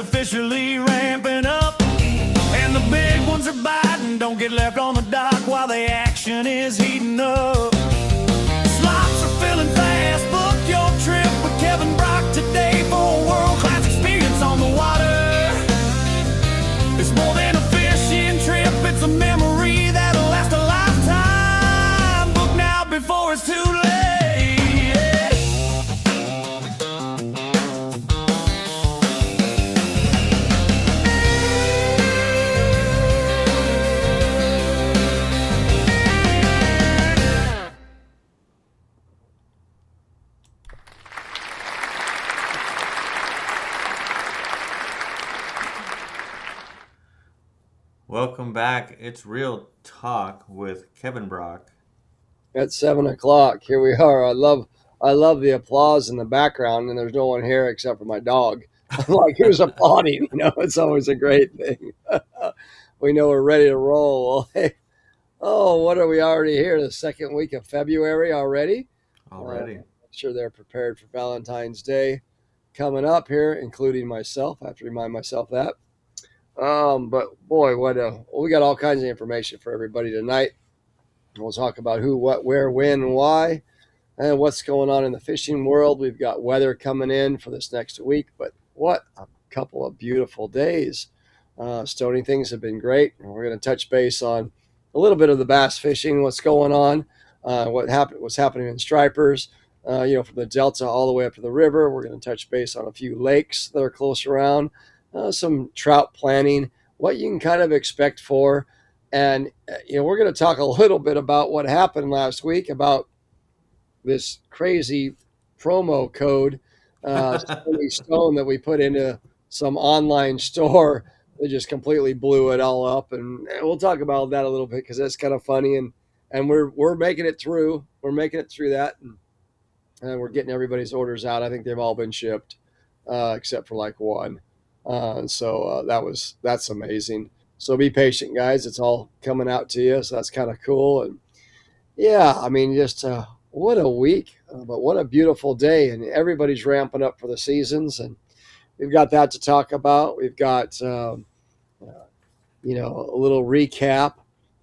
officially ramping up, and the big ones are biting. Don't get left on the dock while the action is heating up. Slots are filling fast. Book your trip with Kevin Brock today for a world-class experience on the water. It's more than a fishing trip, it's a memory that'll last a lifetime. Book now before it's too late. Welcome back. It's Real Talk with Kevin Brock. At 7 o'clock, here we are. I love the applause in the background, and there's no one here except for my dog. I'm like, who's applauding? It's always a great thing. We know we're ready to roll. Well, hey, what are we already here? The second week of February already? Already. I'm sure they're prepared for Valentine's Day coming up here, including myself. I have to remind myself that. But boy, we got all kinds of information for everybody tonight. We'll talk about who, what, where, when, and why, and what's going on in the fishing world. We've got weather coming in for this next week, but what a couple of beautiful days. Stony things have been great. And we're going to touch base on a little bit of the bass fishing, what's going on, what's happening in stripers, from the Delta all the way up to the river. We're going to touch base on a few lakes that are close around. Some trout planning, what you can kind of expect for. And, we're going to talk a little bit about what happened last week about this crazy promo code, Stone, that we put into some online store that just completely blew it all up. And we'll talk about that a little bit because that's kind of funny. And we're making it through. We're making it through that. And we're getting everybody's orders out. I think they've all been shipped except for like one. So that's amazing. So be patient, guys. It's all coming out to you. So that's kind of cool. And yeah, I mean, just what a week, but what a beautiful day. And everybody's ramping up for the seasons. And we've got that to talk about. We've got, a little recap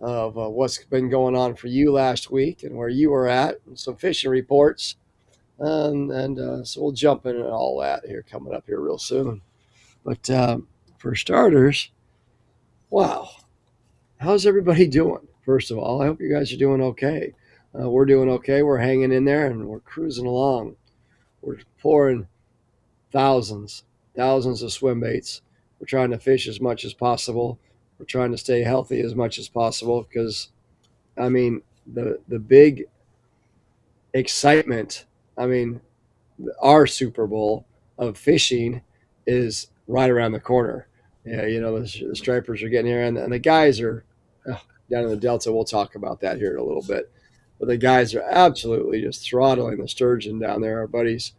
of what's been going on for you last week and where you were at, and some fishing reports. So we'll jump into all that here coming up here real soon. But for starters, wow, how's everybody doing? First of all, I hope you guys are doing okay. We're doing okay. We're hanging in there and we're cruising along. We're pouring thousands of swim baits. We're trying to fish as much as possible. We're trying to stay healthy as much as possible because, I mean, the big excitement, our Super Bowl of fishing is right around the corner. Yeah, the stripers are getting here, and the guys are down in the Delta. We'll talk about that here in a little bit. But the guys are absolutely just throttling the sturgeon down there. Our buddies,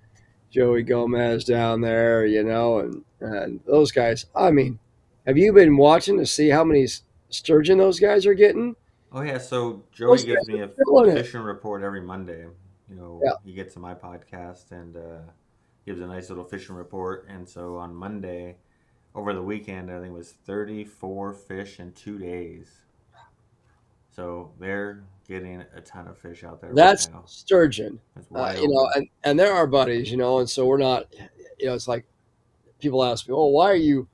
Joey Gomez down there, and those guys. I mean, have you been watching to see how many sturgeon those guys are getting? Oh, yeah. So Joey gives me a fishing report every Monday. Yeah. He gets to my podcast and gives a nice little fishing report. And so on Monday, over the weekend, I think it was 34 fish in 2 days. So they're getting a ton of fish out there. That's right now. sturgeon. That's and they're our buddies, and so we're not, it's like people ask me, well, why are you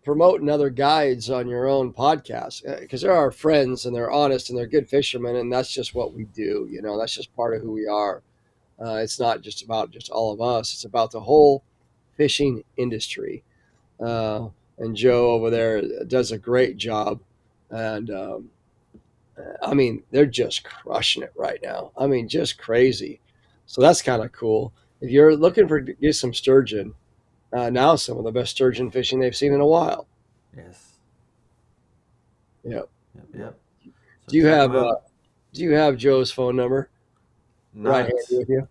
promoting other guides on your own podcast? Because they're our friends and they're honest and they're good fishermen, and that's just what we do. That's just part of who we are. It's not just about just all of us. It's about the whole fishing industry. And Joe over there does a great job. And, they're just crushing it right now. Just crazy. So that's kind of cool. If you're looking for get some sturgeon, now some of the best sturgeon fishing they've seen in a while. Yes. Yep. So do you have Joe's phone number right here with you?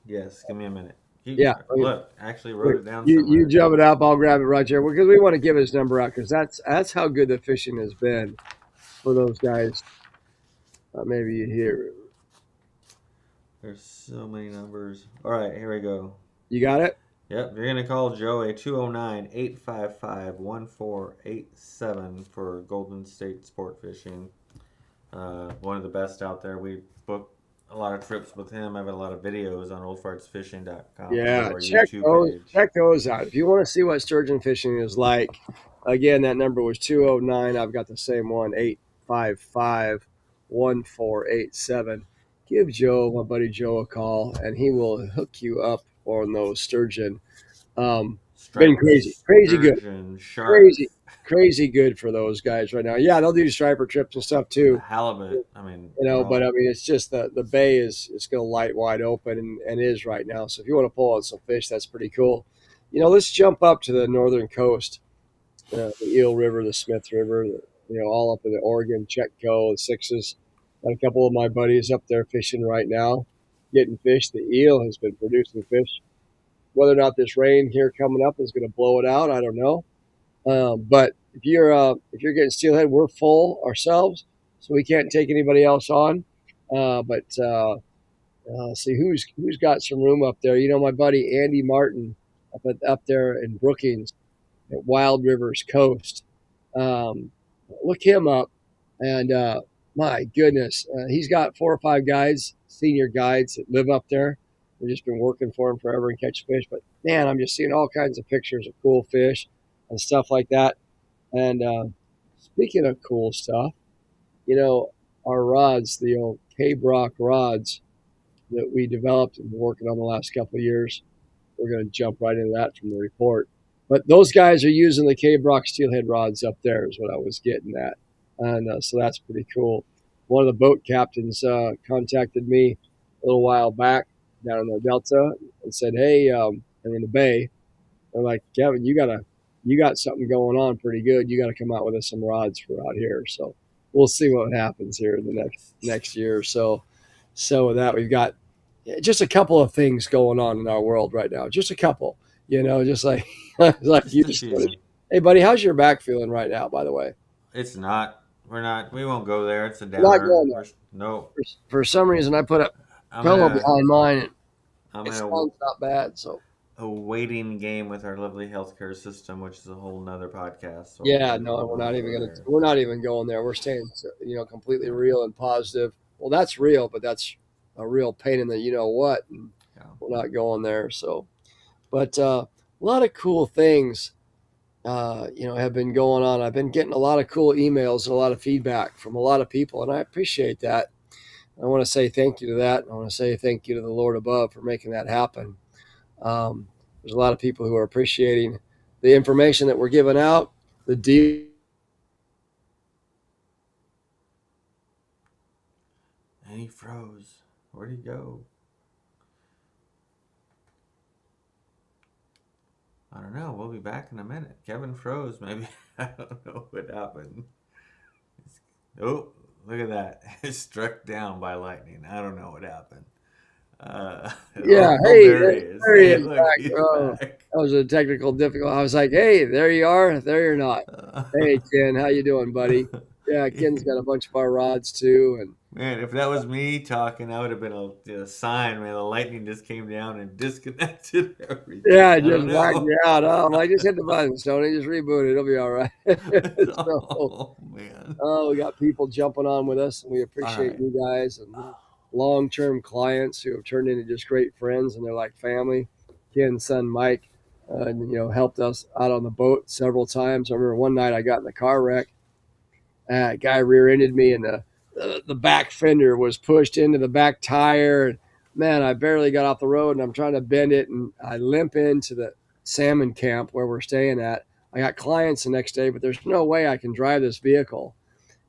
Yes. Give me a minute. Look, I actually wrote it down. You jump it up. I'll grab it right here because we want to give his number out because that's how good the fishing has been for those guys. Maybe you hear. There's so many numbers. All right, here we go. You got it? Yep, you're going to call Joey 209-855-1487 for Golden State Sport Fishing. One of the best out there. We book a lot of trips with him. I have a lot of videos on oldfartsfishing.com. Yeah, Our YouTube page. check those out. If you want to see what sturgeon fishing is like, again, that number was 209. I've got the same one, 855-1487. Give Joe, my buddy Joe, a call, and he will hook you up on those sturgeon. Been crazy good, Sturgeon, crazy good for those guys right now. Yeah, they'll do striper trips and stuff too. halibut. I mean, But I mean, it's just the bay is going to light wide open and is right now. So if you want to pull on some fish, that's pretty cool. Let's jump up to the northern coast, the Eel River, the Smith River, all up in the Oregon, Chetco, the Sixes. Got a couple of my buddies up there fishing right now, getting fish. The eel has been producing fish. Whether or not this rain here coming up is going to blow it out, I don't know. But if you're getting steelhead, we're full ourselves, so we can't take anybody else on. See who's got some room up there. My buddy Andy Martin up there in Brookings at Wild Rivers Coast. Look him up, and my goodness, he's got 4 or 5 guides, senior guides that live up there. We've just been working for him forever and catch fish. But man, I'm just seeing all kinds of pictures of cool fish and stuff like that. And speaking of cool stuff, our rods, the old K-Brock rods that we developed and been working on the last couple of years, we're going to jump right into that from the report. But those guys are using the K-Brock steelhead rods up there is what I was getting at. And so that's pretty cool. One of the boat captains contacted me a little while back down in the Delta and said, hey, I'm in the bay. I'm like, Kevin, you got something going on pretty good. You got to come out with us some rods for out here. So we'll see what happens here in the next year or so. So with that, we've got just a couple of things going on in our world right now. Just a couple, just like you just said. Hey, buddy, how's your back feeling right now, by the way? It's not. We won't go there. It's a downer. Not going there. No. For some reason, I put a pillow behind mine, and it sounds not bad. So a waiting game with our lovely healthcare system, which is a whole nother podcast. So yeah, no, we're not even going there. We're staying, completely real and positive. Well, that's real, but that's a real pain in the what. And we're not going there. So, but a lot of cool things. Have been going on. I've been getting a lot of cool emails and a lot of feedback from a lot of people, and I appreciate that. I want to say thank you to that. I want to say thank you to the Lord above for making that happen. There's a lot of people who are appreciating the information that we're giving out, the deal. And he froze. Where'd he go? I don't know. We'll be back in a minute. Kevin froze. Maybe. I don't know what happened. Oh, look at that. It's struck down by lightning. I don't know what happened. There he is. Back. That was a technical difficulty. I was like, hey, there you are. There you're not. Hey, Ken, how you doing, buddy? Yeah, Ken's got a bunch of our rods, too. And man, if that was me talking, that would have been a sign, man. The lightning just came down and disconnected everything. Yeah, just knocked me out. I'm like, just hit the button, Stoney. Just reboot it. It'll be all right. Oh, man. We got people jumping on with us, and we appreciate you guys and long-term clients who have turned into just great friends, and they're like family. Ken's son, Mike, helped us out on the boat several times. I remember one night I got in the car wreck. A guy rear-ended me, and the back fender was pushed into the back tire. And man, I barely got off the road, and I'm trying to bend it, and I limp into the salmon camp where we're staying at. I got clients the next day, but there's no way I can drive this vehicle,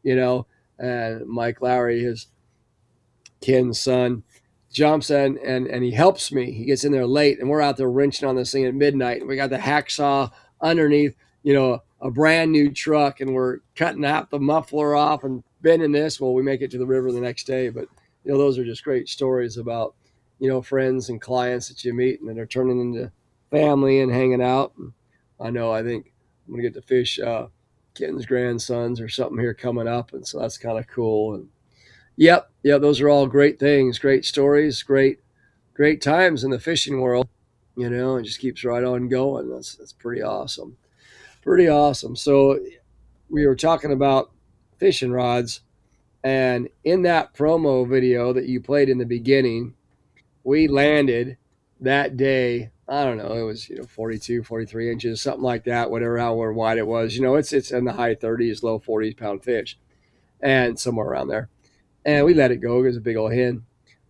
And Mike Lowry, his Ken's son, jumps in and he helps me. He gets in there late, and we're out there wrenching on this thing at midnight, and we got the hacksaw underneath, a brand new truck, and we're cutting out the muffler off and bending this. Well, we make it to the river the next day. But, those are just great stories about, friends and clients that you meet and that are turning into family and hanging out. And I think I'm going to get to fish Ken's grandsons or something here coming up. And so that's kind of cool. And yep, those are all great things, great stories, great times in the fishing world. and just keeps right on going. That's pretty awesome. Pretty awesome. So we were talking about fishing rods, and in that promo video that you played in the beginning, we landed that day. I don't know, it was 42, 43 inches, something like that, whatever, however wide it was. It's in the high 30s, low 40s pound fish, and somewhere around there. And we let it go. It was a big old hen.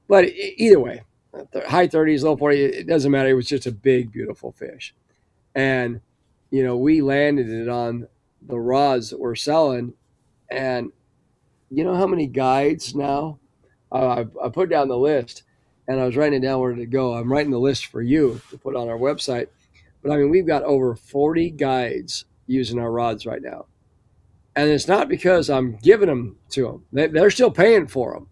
But either way, high 30s, low 40s, it doesn't matter. It was just a big, beautiful fish. And, we landed it on the rods that we're selling. And you know how many guides now? I put down the list and I was writing down where to go. I'm writing the list for you to put on our website. But I mean, we've got over 40 guides using our rods right now. And it's not because I'm giving them to them. They're still paying for them,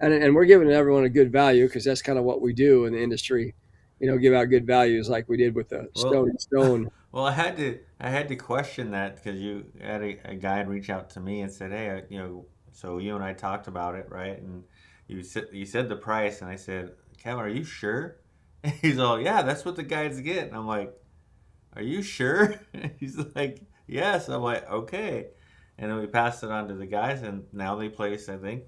and we're giving everyone a good value because that's kind of what we do in the industry, give out good values like we did with the Well, Stone. well, I had to question that because you had a guide reach out to me and said, "Hey, so you and I talked about it, right?" And you said the price, and I said, "Kevin, are you sure?" And he's all, "Yeah, that's what the guides get." And I'm like, "Are you sure?" He's like, "Yes." I'm like, "Okay." And then we passed it on to the guys, and now they place, I think,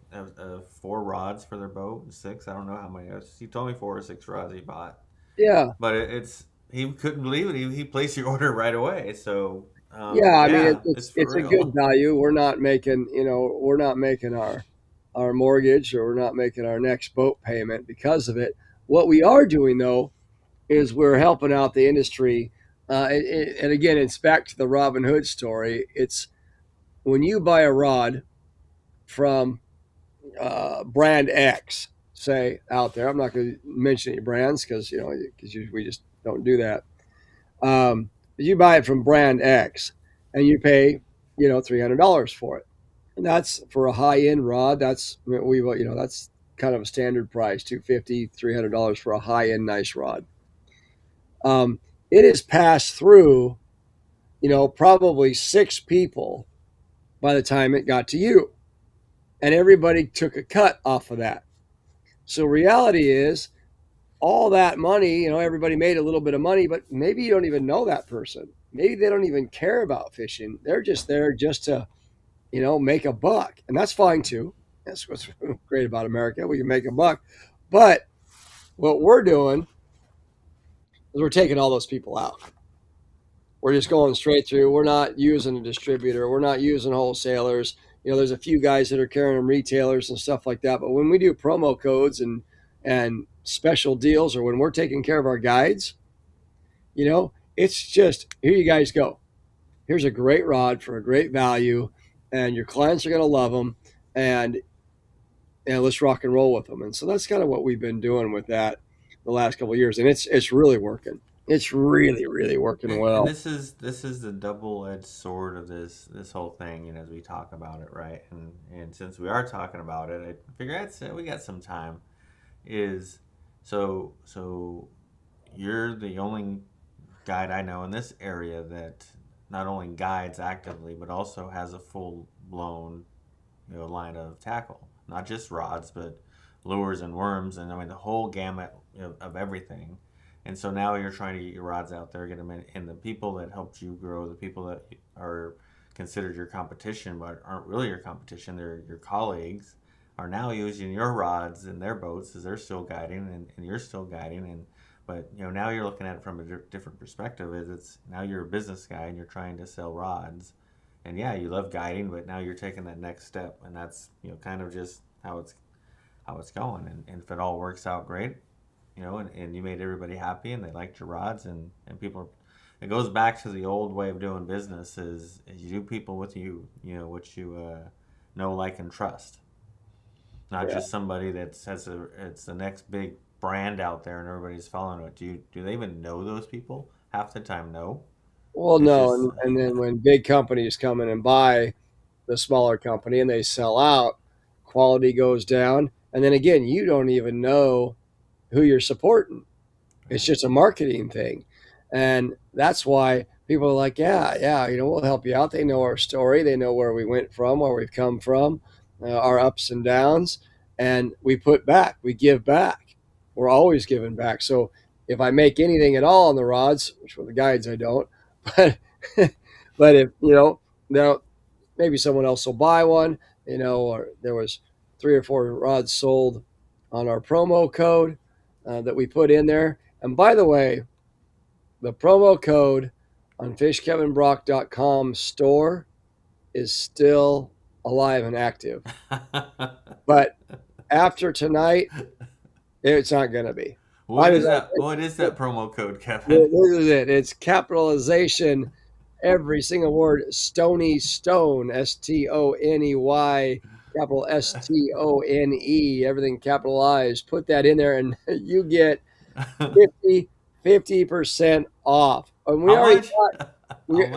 4 rods for their boat, 6. I don't know how many. He told me 4 or 6 rods he bought. Yeah. But it's he couldn't believe it. He placed the order right away. So Yeah. I mean, yeah, it's for it's a good real. value. We're not making our mortgage, or we're not making our next boat payment because of it. What we are doing though is we're helping out the industry. And again, it's back to the Robin Hood story. It's when you buy a rod from brand X, say out there. I'm not going to mention any brands because we just don't do that. You buy it from brand X, and you pay $300 for it, and that's for a high end rod. That's kind of a standard price, $250, $300 for a high end nice rod. It is passed through, probably 6 people by the time it got to you, and everybody took a cut off of that. So reality is all that money, everybody made a little bit of money, but maybe you don't even know that person. Maybe they don't even care about fishing. They're just there just to, make a buck. And that's fine too. That's what's great about America. We can make a buck. But what we're doing is we're taking all those people out. We're just going straight through. We're not using a distributor. We're not using wholesalers. There's a few guys that are carrying them, retailers and stuff like that. But when we do promo codes and special deals, or when we're taking care of our guides, it's just, here you guys go. Here's a great rod for a great value, and your clients are going to love them, and let's rock and roll with them. And so that's kind of what we've been doing with that the last couple of years, and it's really working. It's really, really working And well. this is the double-edged sword of this whole thing, as we talk about it, right? And since we are talking about it, I figure we got some time. Is so you're the only guide I know in this area that not only guides actively but also has a full blown line of tackle, not just rods but lures and worms, and I mean the whole gamut of everything. And so now you're trying to get your rods out there, get them in, and the people that helped you grow, the people that are considered your competition but aren't really your competition, they're your colleagues, are now using your rods in their boats as they're still guiding, and you're still guiding. And but now you're looking at it from a different perspective. Is it's now you're a business guy and you're trying to sell rods, and yeah, you love guiding, but now you're taking that next step, and that's kind of just how it's going. And if it all works out great, and you made everybody happy and they liked your rods, and people are, it goes back to the old way of doing business is you do people with what you know, like, and trust, not Yeah. just somebody that says it's the next big brand out there and everybody's following it. Do they even know those people? Half the time, no. Well, It's no, just and then when big companies come in and buy the smaller company and they sell out, quality goes down, and then again, you don't even know who you're supporting. It's right. just a marketing thing. And that's why people are like, yeah, yeah, we'll help you out. They know our story. They know where we went from, where we've come from, our ups and downs. And we put back, we give back. We're always giving back. So if I make anything at all on the rods, which with the guides I don't, but but if now maybe someone else will buy one, or there was 3 or 4 rods sold on our promo code that we put in there. And by the way, the promo code on fishkevinbrock.com store is still alive and active. But after tonight, it's not going to be. What is that promo code, Kevin? This is it. It's capitalization, every single word. Stony Stone, STONEY, capital STONE, everything capitalized. Put that in there, and you get 50% off. And we How already much? got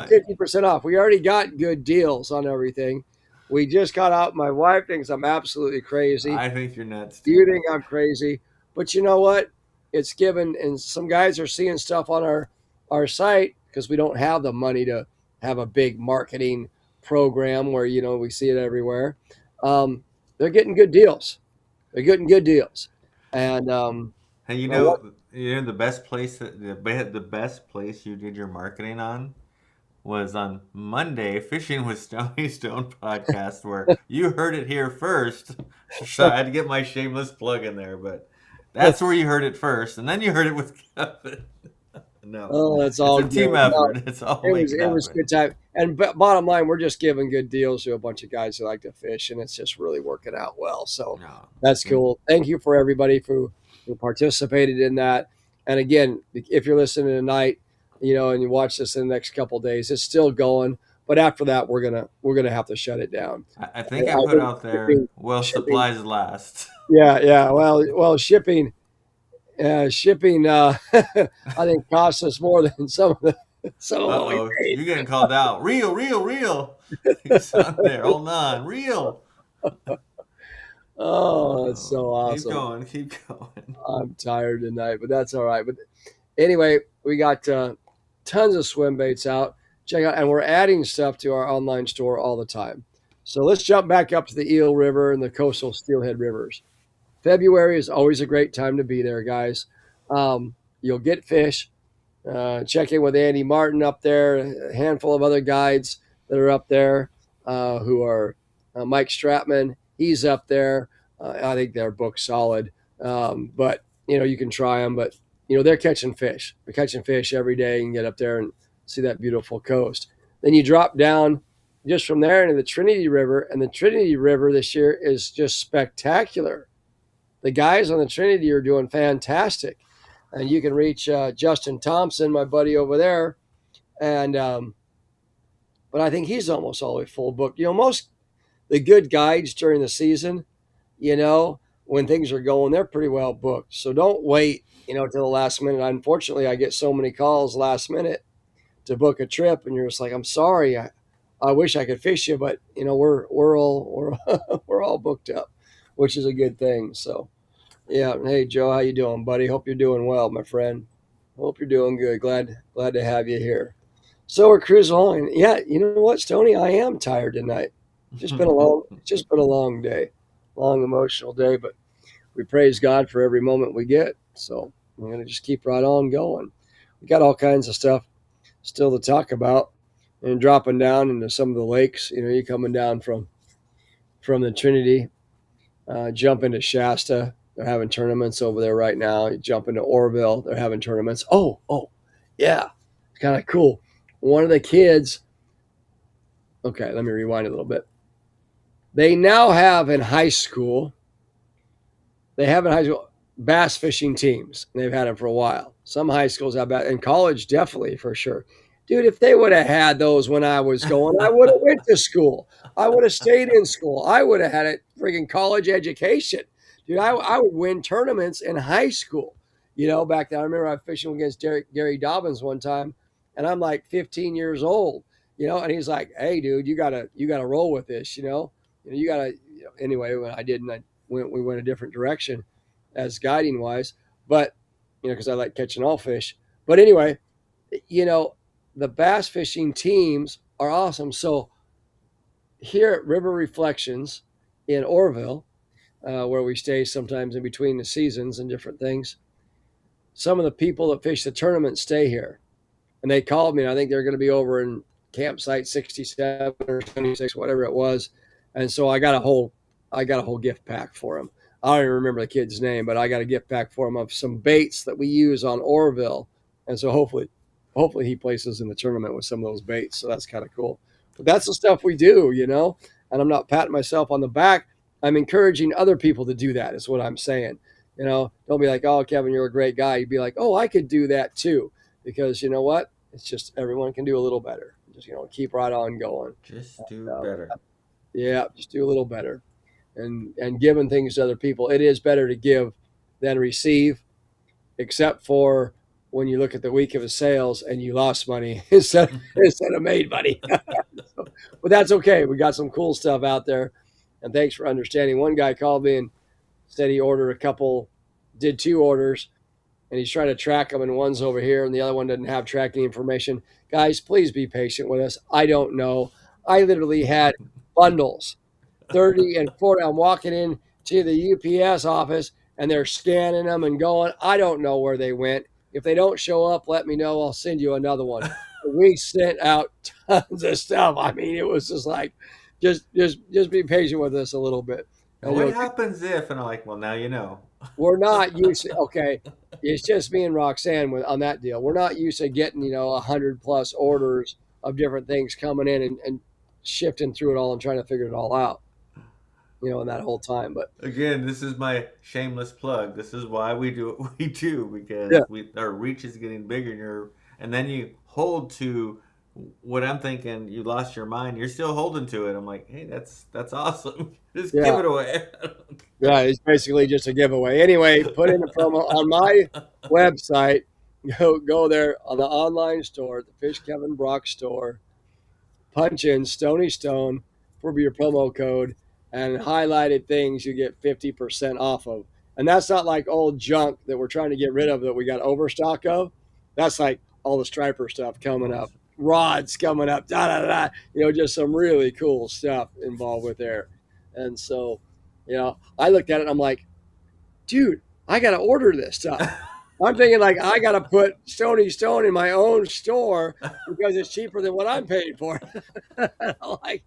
50% off. We already got good deals on everything. We just got out. My wife thinks I'm absolutely crazy. I think you're nuts. You think I'm crazy, but you know what? It's given, and some guys are seeing stuff on our site because we don't have the money to have a big marketing program where we see it everywhere. They're getting good deals. And Hey, the best place you did your marketing on was on Monday, Fishing with Stony Stone podcast, where you heard it here first. So I had to get my shameless plug in there, but that's where you heard it first, and then you heard it with Kevin. No, that's all. It's a team effort. It's all. It was a good time. And bottom line, we're just giving good deals to a bunch of guys who like to fish, and it's just really working out well. So that's cool. Thank you for everybody who participated in that. And again, if you're listening tonight, and you watch this in the next couple of days, it's still going. But after that, we're gonna have to shut it down. I think I put out there. Shipping, supplies last. Yeah. Well, shipping. I think costs us more than some of what we paid. You're getting called out. Real. It's on there. Hold on. Real. Oh, that's so awesome. Keep going. I'm tired tonight, but that's all right. But anyway, we got tons of swim baits out. Check out, and we're adding stuff to our online store all the time. So let's jump back up to the Eel River and the coastal steelhead rivers. February is always a great time to be there, guys. You'll get fish. Check in with Andy Martin up there, a handful of other guides that are up there who are Mike Stratman. He's up there. I think they're booked solid. But, you can try them. But, they're catching fish. They're catching fish every day. You can get up there and see that beautiful coast. Then you drop down just from there into the Trinity River. And the Trinity River this year is just spectacular. The guys on the Trinity are doing fantastic. And you can reach Justin Thompson, my buddy over there. And but I think he's almost always full booked. Most the good guides during the season, when things are going, they're pretty well booked. So don't wait, till the last minute. Unfortunately, I get so many calls last minute to book a trip, and you're just like, I'm sorry, I wish I could fish you, but we're all we're all booked up, which is a good thing. So. Yeah. Hey, Joe, how you doing, buddy? Hope you're doing well, my friend. Hope you're doing good. Glad to have you here. So we're cruising along. Yeah, you know what, Stoney? I am tired tonight. It's just been a long day, long emotional day. But we praise God for every moment we get. So we're gonna just keep right on going. We got all kinds of stuff still to talk about, and dropping down into some of the lakes. You coming down from the Trinity, jump into Shasta. They're having tournaments over there right now. You jump into Oroville. They're having tournaments. Oh, yeah. It's kind of cool. One of the kids, okay, let me rewind a little bit. They now have in high school, bass fishing teams. And they've had them for a while. Some high schools have bass, and college definitely for sure. Dude, if they would have had those when I was going, I would have went to school. I would have stayed in school. I would have had a freaking college education. Dude, I would win tournaments in high school, back then. I remember I was fishing against Gary Dobbins one time, and I'm like 15 years old, and he's like, hey, dude, you gotta roll with this, you gotta, anyway, when I didn't, we went a different direction as guiding wise, but, because I like catching all fish. But anyway, the bass fishing teams are awesome. So here at River Reflections in Oroville, where we stay sometimes in between the seasons and different things, some of the people that fish the tournament stay here. And they called me, and I think they're going to be over in campsite 67 or 76, whatever it was. And so I got a whole gift pack for them. I don't even remember the kid's name, but I got a gift pack for him of some baits that we use on Orville. And so hopefully he places in the tournament with some of those baits. So that's kind of cool. But that's the stuff we do, and I'm not patting myself on the back. I'm encouraging other people to do that is what I'm saying. Don't be like, oh, Kevin, you're a great guy. You'd be like, oh, I could do that too. Because you know what? It's just everyone can do a little better. Just, keep right on going. Just do better. Yeah, just do a little better. And giving things to other people. It is better to give than receive, except for when you look at the week of his sales and you lost money instead of made money. But that's okay. We got some cool stuff out there. And thanks for understanding. One guy called me and said he did 2 orders, and he's trying to track them, and one's over here and the other one doesn't have tracking information. Guys, please be patient with us. I don't know. I literally had bundles, 30 and 40. I'm walking in to the UPS office and they're scanning them and going. I don't know where they went. If they don't show up, let me know. I'll send you another one. We sent out tons of stuff. I mean, it was just like, just be patient with us a little bit. And what happens if? And I'm like, well, now you know. We're not used to, okay, it's just me and Roxanne on that deal. We're not used to getting, 100+ orders of different things coming in and shifting through it all and trying to figure it all out, in that whole time. But again, this is my shameless plug. This is why we do what we do, because our reach is getting bigger, and then you hold to what I'm thinking. You lost your mind. You're still holding to it. I'm like, hey, that's awesome. Just give it away. Yeah, it's basically just a giveaway. Anyway, put in a promo on my website. Go there on the online store, the Fish Kevin Brock store. Punch in Stony Stone for your promo code, and highlighted things you get 50% off of. And that's not like old junk that we're trying to get rid of that we got overstock of. That's like all the striper stuff coming up, rods coming up, just some really cool stuff involved with there. And so, I looked at it and I'm like, dude, I got to order this stuff. I'm thinking like I got to put Stony Stone in my own store because it's cheaper than what I'm paying for. Like,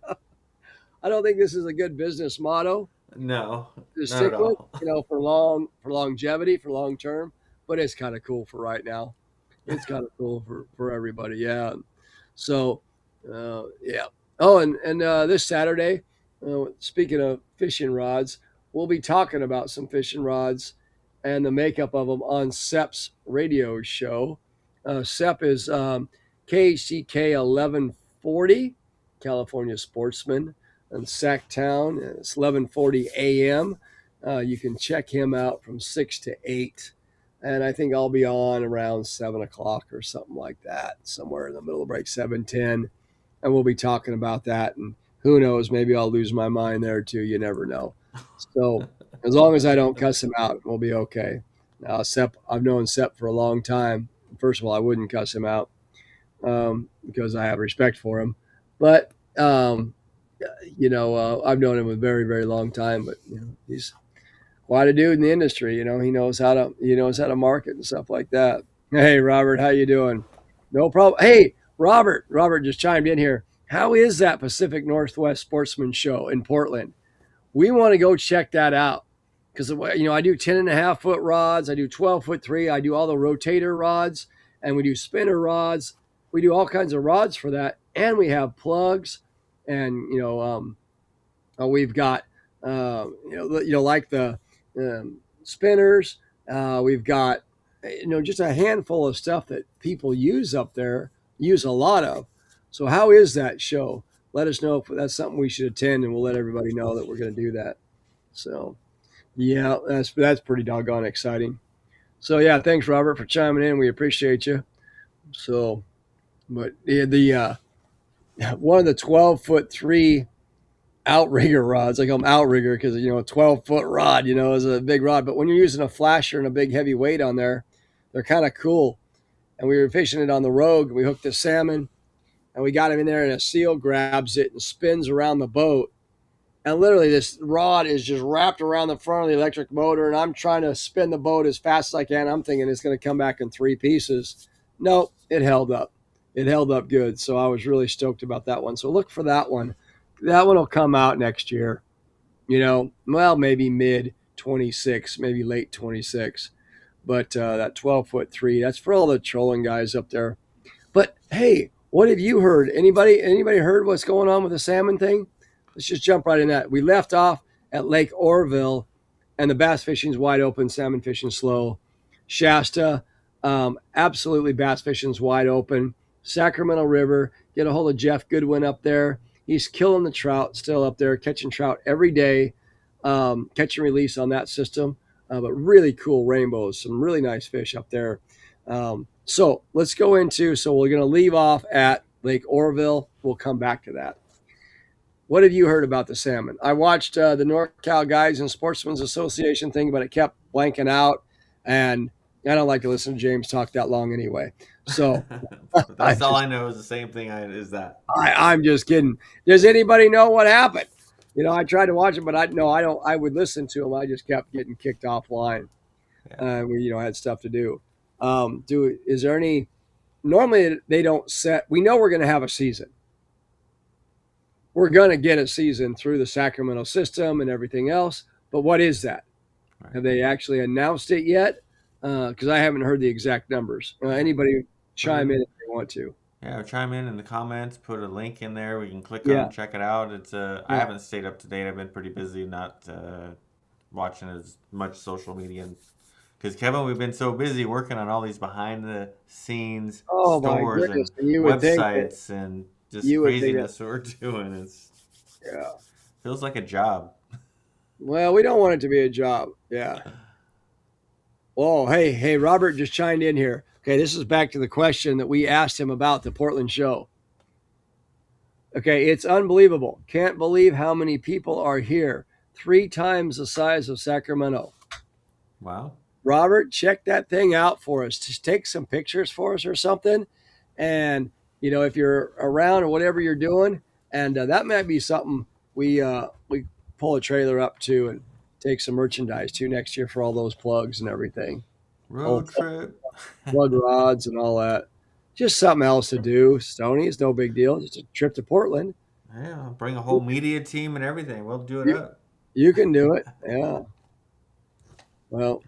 I don't think this is a good business motto. No, to stick with, for longevity, for long term. But it's kind of cool for right now. It's kind of cool for everybody. Yeah. So, yeah. Oh, and this Saturday, speaking of fishing rods, we'll be talking about some fishing rods and the makeup of them on SEP's radio show. SEP is KCK 1140, California Sportsman, in Sacktown. It's 1140 a.m. You can check him out from 6 to 8. And I think I'll be on around 7 o'clock or something like that, somewhere in the middle of break, 7:10. And we'll be talking about that. And who knows, maybe I'll lose my mind there too. You never know. So as long as I don't cuss him out, we'll be okay. Now, Sep, I've known Sep for a long time. First of all, I wouldn't cuss him out because I have respect for him. But, I've known him a very, very long time. But, he's quite a dude in the industry. He knows how to market and stuff like that. Hey, Robert, how you doing? No problem. Hey, Robert just chimed in here. How is that Pacific Northwest Sportsman Show in Portland? We want to go check that out because, I do 10.5-foot rods. I do 12-foot 3. I do all the rotator rods, and we do spinner rods. We do all kinds of rods for that, and we have plugs, and we've got like the spinners. We've got just a handful of stuff that people use up there, use a lot of. So how is that show? Let us know if that's something we should attend, and we'll let everybody know that we're going to do that. So, yeah, that's pretty doggone exciting. So, yeah, thanks, Robert, for chiming in. We appreciate you. So, but the one of the 12-foot 3 outrigger rods, I call them outrigger because, a 12-foot rod, is a big rod. But when you're using a flasher and a big heavy weight on there, they're kind of cool. And we were fishing it on the Rogue. We hooked a salmon. And we got him in there, and a seal grabs it and spins around the boat. and literally this rod is just wrapped around the front of the electric motor, and I'm trying to spin the boat as fast as I can. I'm thinking it's going to come back in 3 pieces. No, it held up. It held up good. So I was really stoked about that one. So look for that one. That one will come out next year. Well, maybe mid 26, maybe late 26. But that 12-foot 3, that's for all the trolling guys up there. But hey, what have you heard? Anybody heard what's going on with the salmon thing? Let's just jump right in that. We left off at Lake Oroville, and the bass fishing's wide open, salmon fishing slow. Shasta, absolutely bass fishing's wide open. Sacramento River, get a hold of Jeff Goodwin up there. He's killing the trout still up there, catching trout every day, catch and release on that system. But really cool rainbows, some really nice fish up there. So let's go into, so we're going to leave off at Lake Oroville. We'll come back to that. What have you heard about the salmon? I watched the NorCal Guides and Sportsmen's Association thing, but it kept blanking out. And I don't like to listen to James talk that long anyway. So That's all I know is the same thing is that. I'm just kidding. Does anybody know what happened? I tried to watch it, but I don't. I would listen to him. I just kept getting kicked offline. We had stuff to do. Is there any? Normally they don't set. We know we're going to have a season. We're going to get a season through the Sacramento system and everything else. But what is that? Right. Have they actually announced it yet? Because I haven't heard the exact numbers. Anybody chime in if they want to. Yeah, chime in the comments. Put a link in there. We can click on and check it out. It's I haven't stayed up to date. I've been pretty busy, not watching as much social media. Because Kevin, we've been so busy working on all these behind the scenes stores and websites and just craziness that we're doing. It's feels like a job. Well, we don't want it to be a job. Yeah. Oh, hey, Robert just chimed in here. Okay, this is back to the question that we asked him about the Portland show. Okay, it's unbelievable. Can't believe how many people are here. 3 times the size of Sacramento. Wow. Robert, check that thing out for us. Just take some pictures for us or something. And, if you're around or whatever you're doing, and that might be something we pull a trailer up to and take some merchandise to next year for all those plugs and everything. Road trip. Plug rods and all that. Just something else to do, Stoney. It's no big deal. Just a trip to Portland. Yeah, bring a whole media team and everything. We'll do it up. You can do it. Yeah. Well,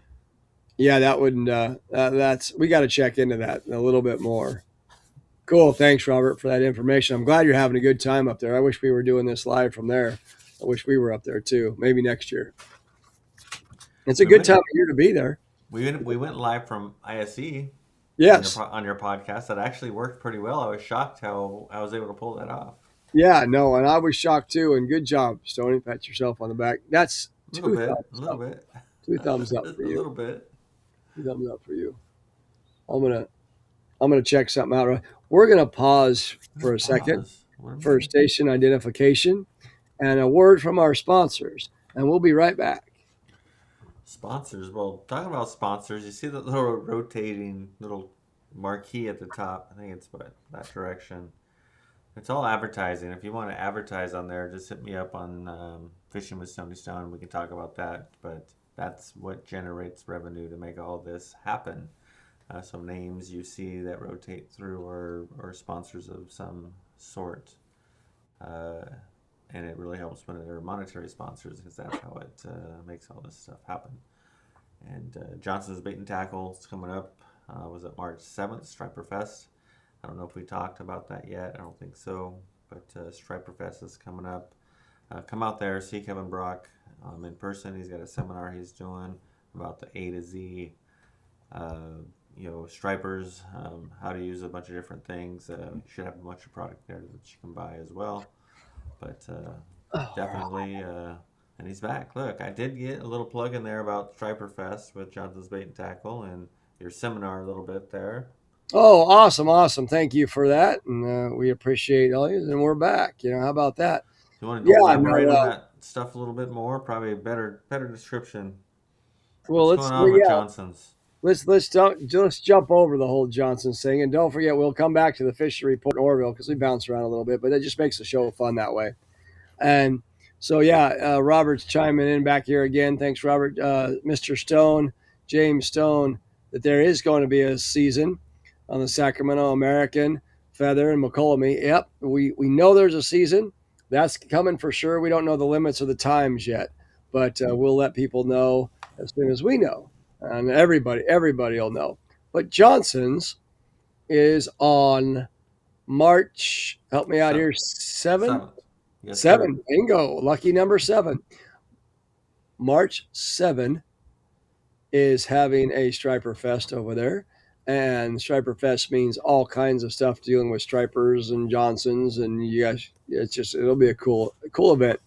yeah, that wouldn't. That's we got to check into that a little bit more. Cool. Thanks, Robert, for that information. I'm glad you're having a good time up there. I wish we were doing this live from there. I wish we were up there too. Maybe next year. It's a good time of year to be there. We went live from ISE. Yes. On your podcast. That actually worked pretty well. I was shocked how I was able to pull that off. Yeah, no, and I was shocked too. And good job, Stoney. Pat yourself on the back. That's a little bit. 2 thumbs up for you. A little bit. 2 thumbs up for you. I'm gonna check something out. We're gonna pause for a second for station identification and a word from our sponsors, and we'll be right back. Sponsors. Well, talking about sponsors, you see that little rotating little marquee at the top. I think it's that direction. It's all advertising. If you want to advertise on there, just hit me up on Fishing with Stoney Stone. We can talk about that. But that's what generates revenue to make all this happen. Some names you see that rotate through are sponsors of some sort. And it really helps when they're monetary sponsors because that's how it makes all this stuff happen. And Johnson's Bait and Tackle is coming up. Was it March 7th, Striper Fest? I don't know if we talked about that yet. I don't think so. But Striper Fest is coming up. Come out there, see Kevin Brock in person. He's got a seminar he's doing about the A to Z, stripers, how to use a bunch of different things. You should have a bunch of product there that you can buy as well. But definitely, and he's back. Look, I did get a little plug in there about Striper Fest with Johnson's Bait and Tackle and your seminar a little bit there. Oh, awesome. Thank you for that. And we appreciate all you. And we're back. How about that? You want to elaborate on that stuff a little bit more? Probably a better description. Well, What's going on with Johnson's? Let's jump over the whole Johnson's thing, and don't forget we'll come back to the Fishery Report in Oroville because we bounce around a little bit, but it just makes the show fun that way. And So yeah, Robert's chiming in back here again. Thanks, Robert. Mr. Stone, James Stone, that there is going to be a season on the Sacramento American, Feather, and McCollum. Yep, we know there's a season. That's coming for sure. We don't know the limits or the times yet, but we'll let people know as soon as we know, and everybody will know. But Johnson's is on March. Help me out here. 7. Yes, 7. sir. Bingo. Lucky number 7. March 7 is having a Striper Fest over there. And Striper Fest means all kinds of stuff dealing with stripers and Johnsons. And you guys, it'll be a cool event.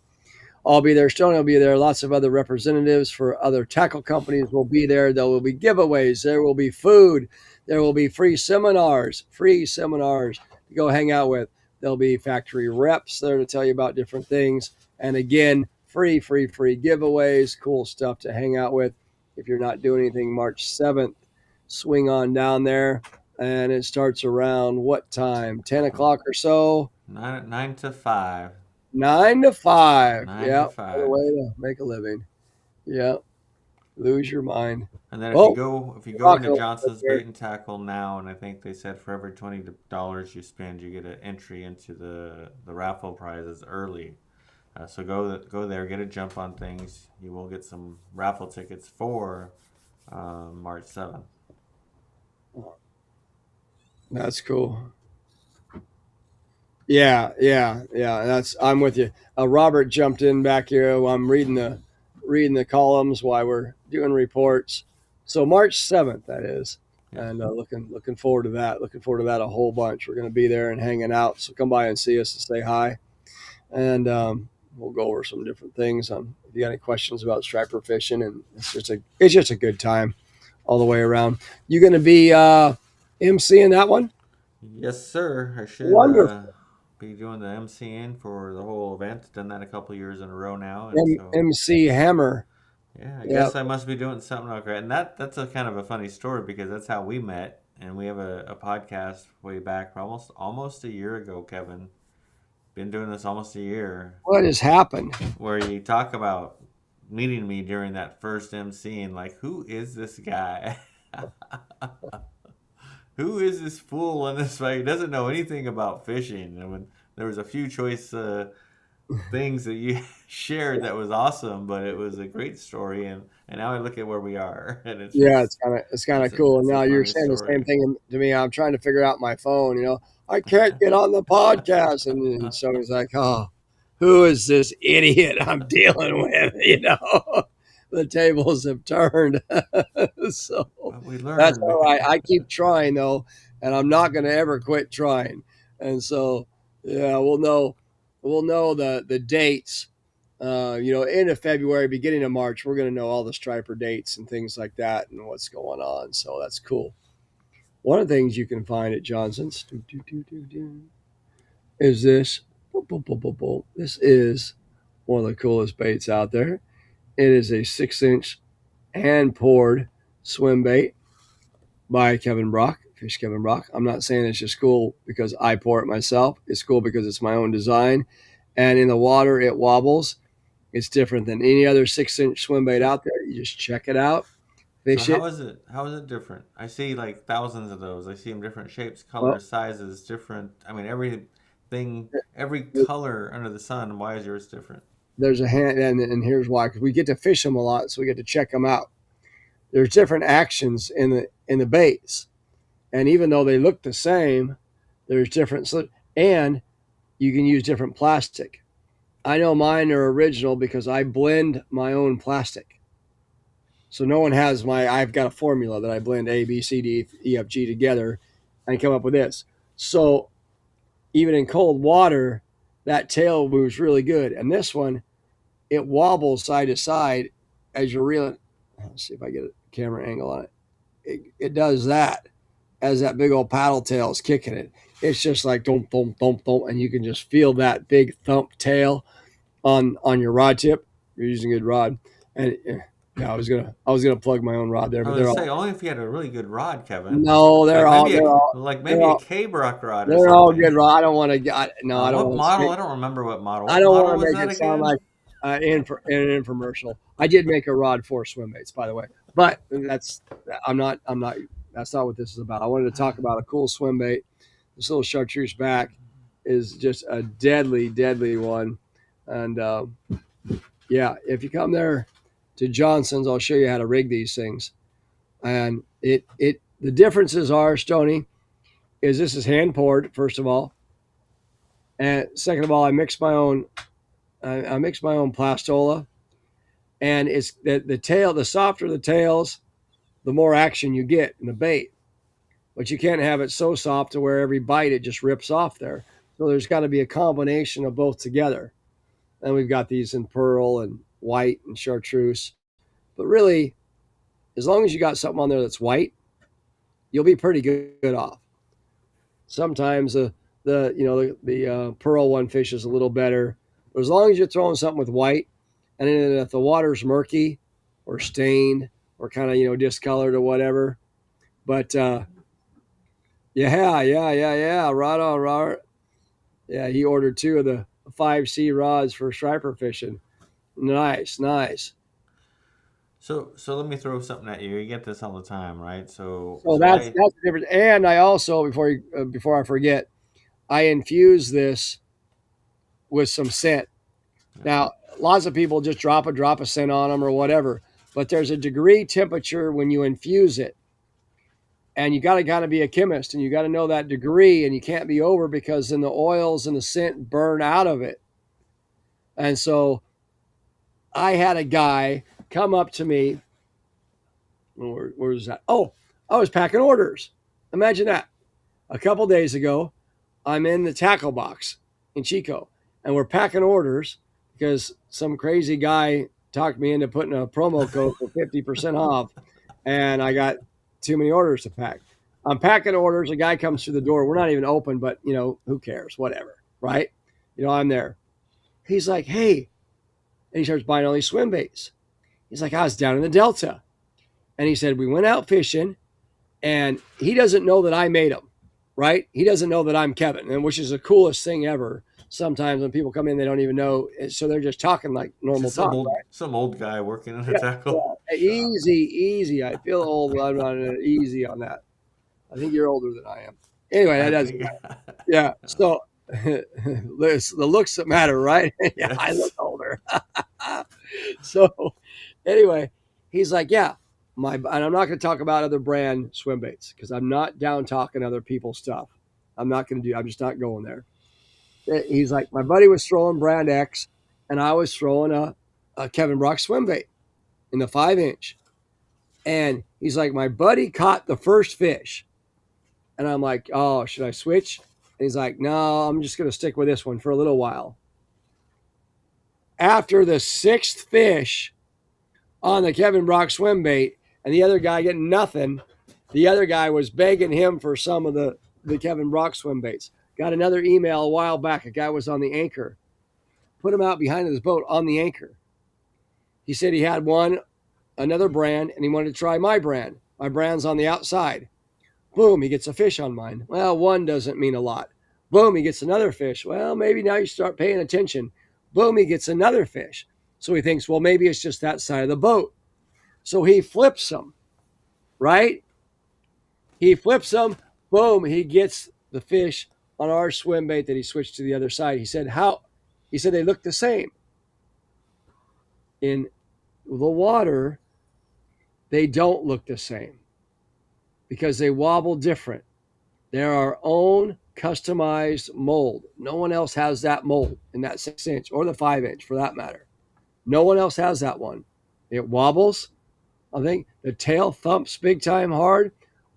I'll be there. Stone will be there. Lots of other representatives for other tackle companies will be there. There will be giveaways. There will be food. There will be free seminars to go hang out with. There'll be factory reps there to tell you about different things. And again, free giveaways, cool stuff to hang out with. If you're not doing anything March 7th, swing on down there. And it starts around what time? 10 o'clock or so? 9 to 5. 9 to 5. 9 Yeah. to What 5. a way to make a living. Yeah. Lose your mind. And then Oh, if you go rock into over Johnson's there. Bait and Tackle now, and I think they said for every $20 you spend, you get an entry into the raffle prizes early. So go there, get a jump on things. You will get some raffle tickets for March 7th. That's cool. Yeah. I'm with you. Robert jumped in back here. I'm reading the columns while we're doing reports. So March 7th, that is, Yeah. and looking forward to that. Looking forward to that a whole bunch. We're going to be there and hanging out. So come by and see us and say hi, and we'll go over some different things. If you got any questions about striper fishing, and it's just a good time all the way around. You going to be emceeing that one? Yes, sir. I should Wonderful. be doing the MCN for the whole event. Done that a couple years in a row now, and so MC Hammer. yeah, I Yep. guess I must be doing something like that. And that's a kind of a funny story because that's how we met, and we have a podcast way back almost a year ago, Kevin. Been doing this almost a year, What has happened? where you talk about meeting me during that first MC and like, who is this guy? Who is this fool in this way? He doesn't know anything about fishing. And when there was a few choice things that you shared that was awesome, but it was a great story, and now I look at where we are, and it's Yeah, just it's kind of it's cool. And it's a now you're funny saying the same story. thing to me. I'm trying to figure out my phone. I can't get on the podcast, and somebody's like, "Oh, who is this idiot I'm dealing with?" The tables have turned. So But we that's learn. all right. I keep trying though, and I'm not going to ever quit trying. And so, yeah, we'll know the dates. End of February, beginning of March, we're going to know all the striper dates and things like that and what's going on. So that's cool. One of the things you can find at Johnson's is this. This is one of the coolest baits out there. It is a 6-inch hand poured swim bait by Kevin Brock, Fish Kevin Brock. I'm not saying it's just cool because I pour it myself. It's cool because it's my own design. And in the water, it wobbles. It's different than any other 6-inch swim bait out there. You just check it out, So fish it. how is it? How is it different? I see like thousands of those. I see them different shapes, Well, colors, sizes, different. I mean, everything, every color under the sun. Why is yours different? there's a hand, and here's why: because we get to fish them a lot, so we get to check them out. There's different actions in the baits, and even though they look the same, there's different, and you can use different plastic. I know mine are original because I blend my own plastic. So no one has I've got a formula that I blend A, B, C, D, E, F, G together and come up with this. So even in cold water, that tail moves really good. And this one, it wobbles side to side as you're reeling. Let's see if I get a camera angle on it. It does that as that big old paddle tail is kicking it. It's just like thump, thump, thump, thump, and you can just feel that big thump tail on your rod tip. You're using a good rod. And yeah, I was gonna plug my own rod there, I but was gonna say only if you had a really good rod, Kevin. no, Like they're all maybe they're a all like they're maybe a all K-Brock rod or they're all something. good rod. I don't want to. No, I don't What want to model? say. I don't remember what model. I What don't model want to was make that it sound like again? in an infomercial. I did make a rod for swim baits, by the way, but I'm not that's not what this is about. I wanted to talk about a cool swim bait. This little chartreuse back is just a deadly, deadly one. And yeah, if you come there to Johnson's, I'll show you how to rig these things. And the differences are, Stoney, is this is hand poured, first of all. And second of all, I mix my own Plastola. And it's the tail, the softer the tails, the more action you get in the bait. But you can't have it so soft to where every bite it just rips off there. So there's got to be a combination of both together. And we've got these in pearl and white and chartreuse. But really, as long as you got something on there that's white, you'll be pretty good off. Sometimes the pearl one fishes a little better. But as long as you're throwing something with white, and then if the water's murky or stained or kind of discolored or whatever, but yeah, right on, Robert. Yeah, he ordered 2 of the 5C rods for striper fishing. Nice. So let me throw something at you. You get this all the time, right? So that's the difference. And I also before I forget, I infuse this with some scent. Now, lots of people just drop a scent on them or whatever, but there's a degree temperature when you infuse it. And you got to kind of be a chemist, and you got to know that degree, and you can't be over, because then the oils and the scent burn out of it. And so I had a guy come up to me. Where was that? Oh, I was packing orders. Imagine that. A couple days ago, I'm in the tackle box in Chico, and we're packing orders because some crazy guy talked me into putting a promo code for 50% off, and I got too many orders to pack. I'm packing orders. A guy comes through the door. We're not even open, but who cares? Whatever, right? I'm there. He's like, hey, and he starts buying all these swim baits. He's like, I was down in the Delta, and he said we went out fishing, and he doesn't know that I made them, right? He doesn't know that I'm Kevin, and which is the coolest thing ever. Sometimes when people come in, they don't even know, so they're just talking like normal talk. Some old guy working in a tackle. Yeah. Easy. I feel old. I'm not easy on that. I think you're older than I am. Anyway, that doesn't matter. Yeah. So the looks that matter, right? Yeah, I look older. So anyway, he's like, yeah, and I'm not going to talk about other brand swim baits because I'm not down talking other people's stuff. I'm just not going there. He's like, my buddy was throwing brand X, and I was throwing a Kevin Brock swim bait in the 5-inch. And he's like, my buddy caught the first fish. And I'm like, oh, should I switch? And he's like, no, I'm just going to stick with this one for a little while. After the 6th fish on the Kevin Brock swim bait, and the other guy getting nothing, the other guy was begging him for some of the Kevin Brock swim baits. Got another email a while back. A guy was on the anchor. Put him out behind his boat on the anchor. He said he had another brand, and he wanted to try my brand. My brand's on the outside. Boom, he gets a fish on mine. Well, one doesn't mean a lot. Boom, he gets another fish. Well, maybe now you start paying attention. Boom, he gets another fish. So he thinks, well, maybe it's just that side of the boat. So he flips them, right? He flips them. Boom, he gets the fish on our swim bait that he switched to the other side. He said, how? He said they look the same. In the water, they don't look the same because they wobble different. They're our own customized mold. No one else has that mold in that 6-inch or the 5-inch for that matter. No one else has that one. It wobbles. I think the tail thumps big time hard.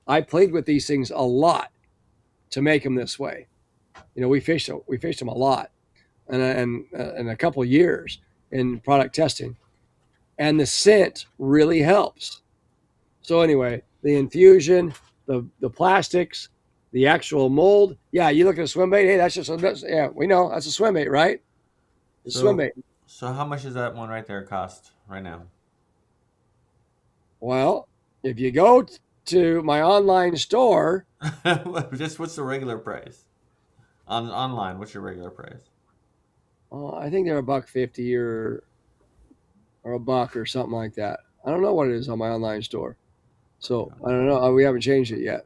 I played with these things a lot to make them this way. We fished them a lot, and a couple of years in product testing, and the scent really helps. So anyway, the infusion, the plastics, the actual mold. Yeah, you look at a swim bait. Hey, we know that's a swim bait, right? It's a swim bait. So how much does that one right there cost right now? Well, if you go to my online store, just what's the regular price? Online, what's your regular price? I think they're $1.50 or or a buck or something like that. I don't know what it is on my online store. So I don't know. We haven't changed it yet.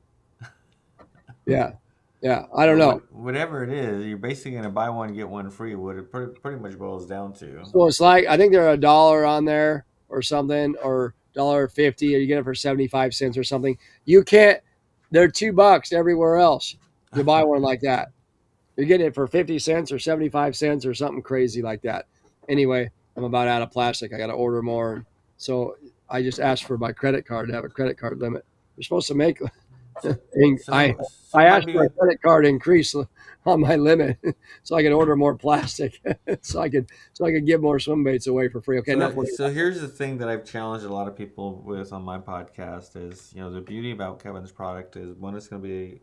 Yeah. Yeah. I don't But know. whatever it is, you're basically going to buy one get one free. What it pretty much boils down to. So it's like, I think they're $1 on there or something, or $1.50, or you get it for 75 cents or something. You can't, they're $2 everywhere else. You buy one like that. You're getting it for 50 cents or 75 cents or something crazy like that. Anyway, I'm about out of plastic. I got to order more. So I just asked for my credit card to have a credit card limit. You're supposed to make, So, I so it might asked be for a credit card increase on my limit so I could order more plastic so I could give more swim baits away for free. Okay, enough. so here's the thing that I've challenged a lot of people with on my podcast is, the beauty about Kevin's product is, one, it's going to be